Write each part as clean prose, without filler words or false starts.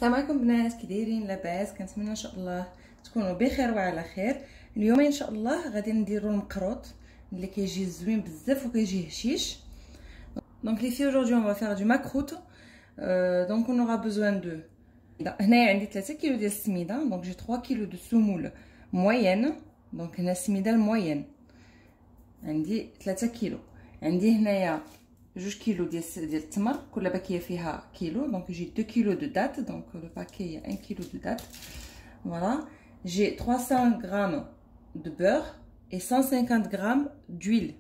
السلام عليكم بنات، كي دايرين؟ لاباس؟ كنتمنى ان شاء الله تكونوا بخير وعلى خير. اليوم ان شاء الله غادي نديروا المقروط اللي كيجي زوين بزاف وكيجي هشيش. دونك لي في aujourd'hui on va faire du macroute. Donc on aura besoin de هنايا عندي 3 كيلو ديال السميده، دونك جي 3 كيلو دو سمول موين. دونك هنا السميده الموين عندي 3 كيلو. عندي هنايا 2 كيلو ديال التمر، كل باكيه فيها كيلو، دونك جي 2 كيلو دو دات. دونك لو باكي 1 كيلو دو دات. فوالا جي 300 غرام دو بور et 150 غرام d'huile.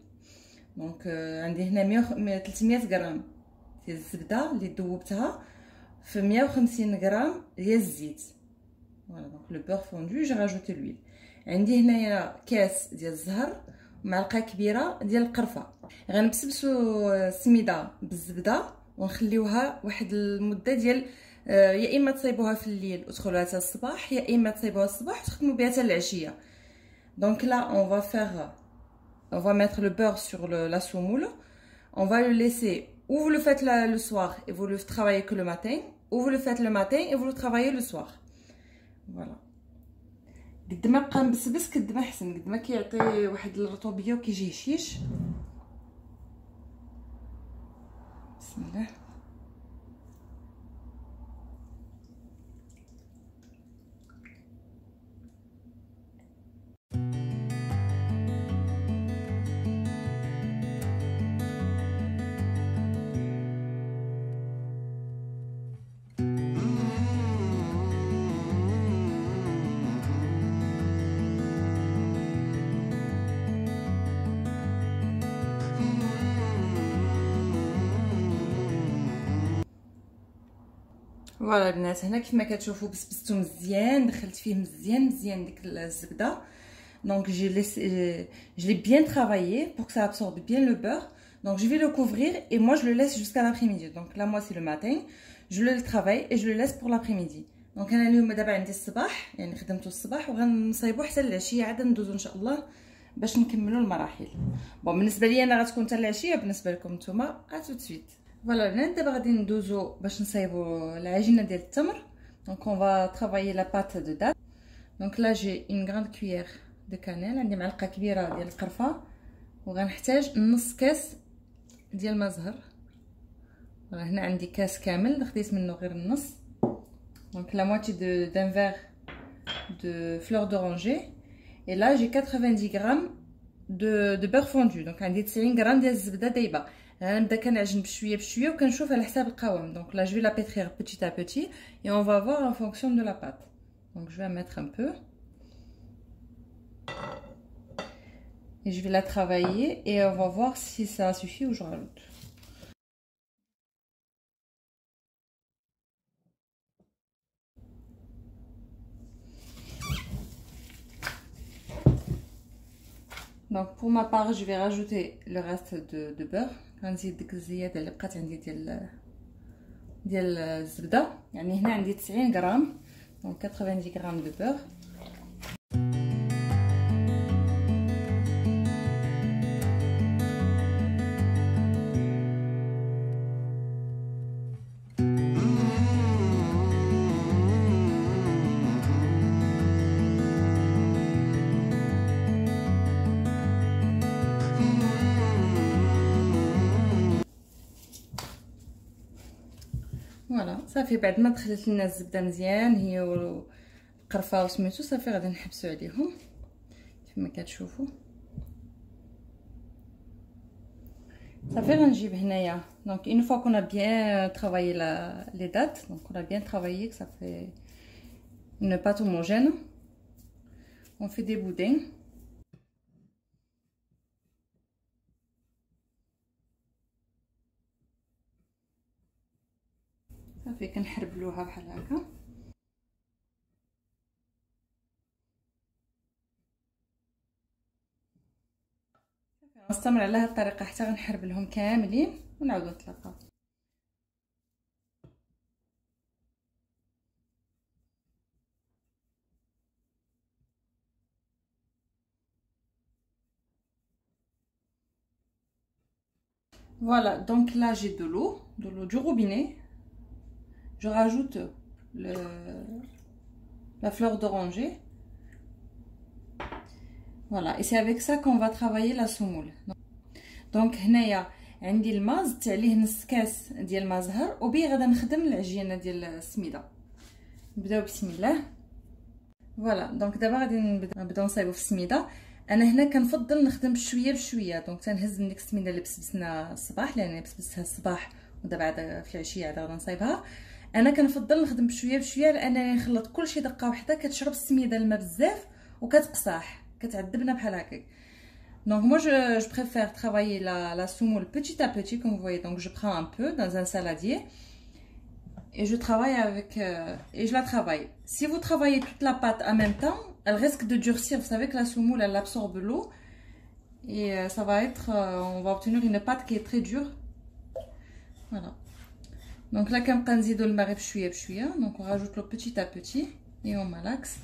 دونك عندي هنا 300 غرام ديال الزبده اللي دوبتها في 150 غرام ديال الزيت. فوالا دونك لو بور فوندو جي راجوتي لويل. عندي هنايا كاس ديال الزهر ومعلقه كبيره ديال القرفه. غنبسبسو السميده بالزبده ونخليوها واحد المده ديال يا اما تصايبوها في الليل وتدخلوها حتى الصباح، يا اما تصايبوها الصباح وتخدموا بها حتى العشيه. دونك là on va mettre le beurre sur la semoule. On va le laisser, ou vous le faites le soir et vous le travaillez que le matin, ou vous le faites le matin et vous le travaillez le soir. Voilà. قد ما بقى مبسبس قد ما احسن، قد ما كيعطي واحد الرطوبيه وكيجي هشيش. بسم الله. فوالا البنات، هنا كيف ما كتشوفوا بسبستو مزيان، دخلت فيه مزيان ديك الزبده. Donc je l'ai bien travaillé pour que ça absorbe bien le beurre. Donc je vais le couvrir et moi je le laisse jusqu'à l'après-midi. Donc là moi c'est le matin, je le travaille et je le laisse pour l'après-midi. Donc انا اليوم دابا عندي الصباح، يعني خدمته الصباح وغنصايبو حتى العشيه عاد ندوزو ان شاء الله باش نكملوا المراحل. بون بالنسبه لي انا غتكون حتى العشيه، بالنسبه لكم نتوما اتو سويت. فوالا البنات، دابا غادي ندوزو باش نصايبو العجينه ديال التمر. دونك اون فا ترافايي لا بات دو دات. دونك لا جي اون غراند كويير دو كانيل، عندي معلقه كبيره ديال القرفه، وغنحتاج نص كاس ديال الماء زهر. هنا عندي كاس كامل خديت منه غير النص. دونك لا موتي دان فيغ دو فلور دورانجي. et là j'ai 90 غرام de beurre fondu. دونك عندي 90 غرام ديال الزبده دايبه. غنبدا كنعجن بشويه وكنشوف على حساب القوام. دونك là je vais la pétrir petit à petit et on va voir en fonction de la pâte. Donc je vais en mettre un peu et je vais la travailler et on va voir si ça suffit ou je rajoute. Donc pour ma part je vais rajouter le reste de beurre. غنزيد ديك الزياده اللي بقات عندي ديال الزبده. يعني هنا عندي 90 غرام، دونك 90 غرام دو beurre. فوالا صافي، بعد ما دخلت لنا الزبده مزيان هي والقرفه وسميتو، صافي غادي نحبسو عليهم كما كتشوفوا. صافي غنجيب هنايا. دونك une fois qu'on a bien travaillé les dates, donc on a bien travaillé que ça fait une pâte homogène, on fait des boudins. صافي كنحربلوها بحال هكا. نستمر على هذه الطريقه حتى غنحربلهم كاملين ونعاودو نتلاقاو. Voilà, donc là j'ai de l'eau du robinet. Je rajoute la fleur d'oranger. Voilà, et c'est avec ça qu'on va travailler la semoule. Donc هنايا عندي الماء زدت عليه نص كاس ديال الماء زهر وبي غادا نخدم العجينه ديال السميده. نبداو بسم الله. فوالا دونك دابا غادي نبداو نصايبو في السميده. انا هنا كنفضل نخدم بشويه بشويه، دونك تنهز من ديك السميده اللي بسبسنا الصباح لان بسبستها الصباح ودابا عاد في العشيه عاد غادا نصايبها. انا كنفضل نخدم بشويه بشويه لانني نخلط كلشي دقه وحده كتشرب السميده الماء بزاف وكتقصاح كتعذبنا بحال هكاك. Donc moi je préfère travailler la semoule petit à petit comme vous voyez. Donc je prends un peu dans un saladier et je travaille avec et je la travaille. Si vous travaillez toute la pâte en même temps, elle risque de durcir. Vous savez que la semoule elle absorbe l'eau et ça va être on va obtenir une pâte qui est très dure. Voilà. Donc là كنبقى نزيدو الماء غير بشويه بشويه. Donc on rajoute l'eau petit à petit et on malaxe.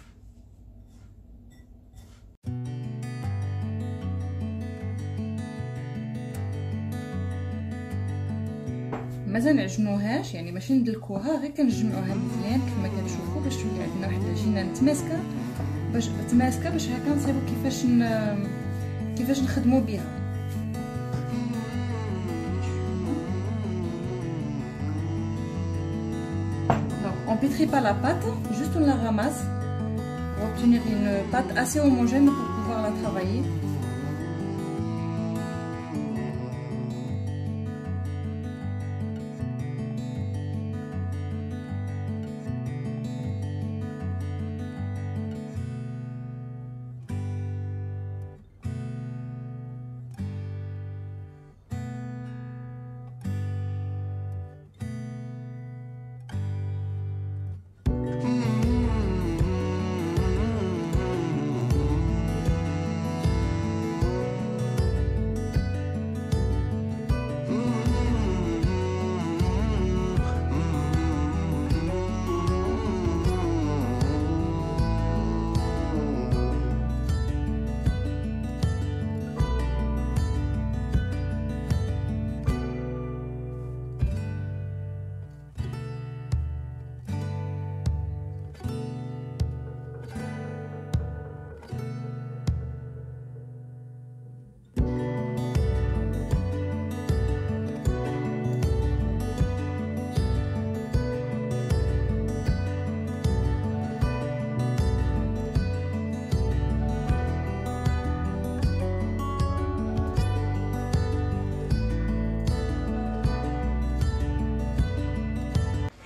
مازال نعجنوهاش يعني ماشي ندلكوها، غير كنجمعوها مزيان كما كتشوفوا باش تولي عندنا واحد العجينه متماسكه باش هكا نصايبو كيفاش نخدموا بها. Donc on pétrit pas la pâte, juste on la ramasse pour obtenir une pâte assez homogène pour pouvoir la travailler.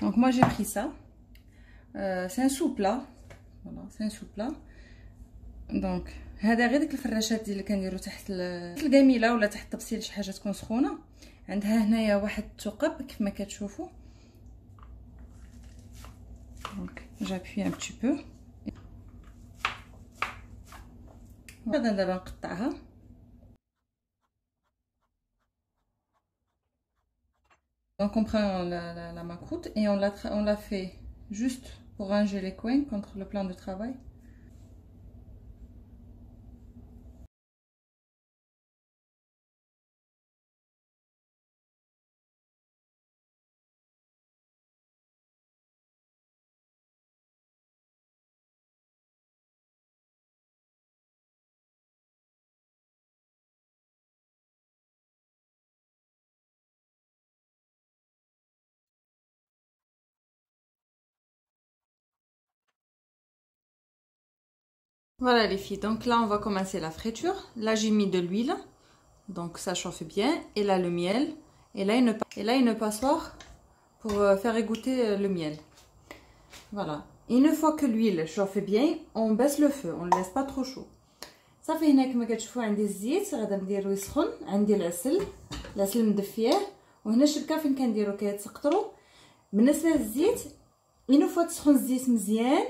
Donc moi j'ai pris ça, c'est un sous-plat, voilà c'est un sous-plat. Donc هذا غير ديك الفراشات ديال اللي كنديرو تحت الكميله ولا تحت الطبسيل شي حاجه تكون سخونه. عندها هنايا واحد الثقب كيف ما كتشوفوا. دونك جابوي ان بتي بو. غادا دابا نقطعها. Donc on prend la macroute et on la fait juste pour ranger les coins contre le plan de travail. Voilà les filles, donc là on va commencer la friture. Là j'ai mis de l'huile, donc ça chauffe bien. Et là le miel. Et là une passoire pour faire égoutter le miel. Voilà. Une fois que l'huile chauffe bien, on baisse le feu, on ne le laisse pas trop chaud. صافي هنا كما كتشوفوا عندي الزيت غادا نديرو يسخن. عندي العسل مدفيه. وهنا الشبكه فين كنديرو كيتسقطروا. بالنسبه للزيت une fois تسخن الزيت مزيان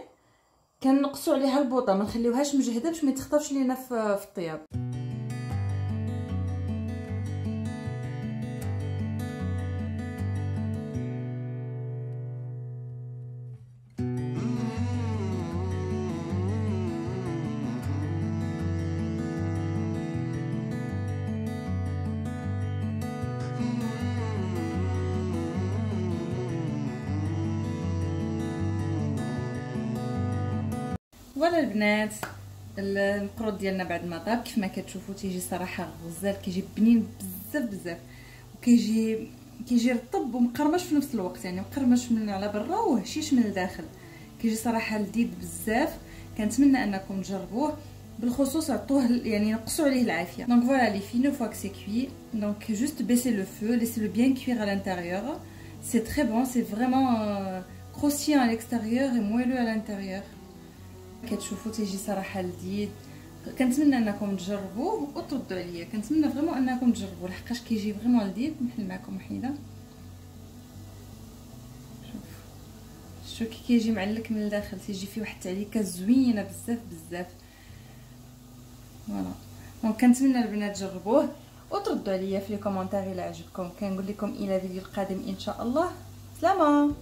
كنقصوا عليها البوطه، ما نخليوهاش مجهده باش ما يتخطفش لينا في الطياب. فوالا البنات، المقروط ديالنا بعد ما طاب كيف ما كتشوفوا تيجي صراحه غزال، كيجي بنين بزاف بزاف، وكيجي رطب ومقرمش في نفس الوقت، يعني مقرمش من على برا وهشيش من الداخل، كيجي صراحه لذيذ بزاف. كنتمنى انكم تجربوه، بالخصوص عطوه يعني نقصوا عليه العافيه. دونك فوالا لي في، une fois que c'est cuit, donc juste baisser le feu, laissez-le bien cuire à l'intérieur. C'est très bon, c'est vraiment croustillant à l'extérieur et moelleux à l'intérieur. كتشوفوا تيجي صراحه لذيذ. كنتمنى انكم تجربوه وتردوا عليا، كنتمنى فريمون انكم تجربوه لحقاش كيجي فريمون لذيذ. نحل معكم وحيده، شوف كي كيجي معلك من الداخل، تيجي فيه واحد التعليكه زوينه بزاف بزاف. فوالا دونك كنتمنى البنات تجربوه وتردوا عليا في لي كومونتير الى عجبكم. كنقول لكم الى فيديو القادم ان شاء الله. سلامه.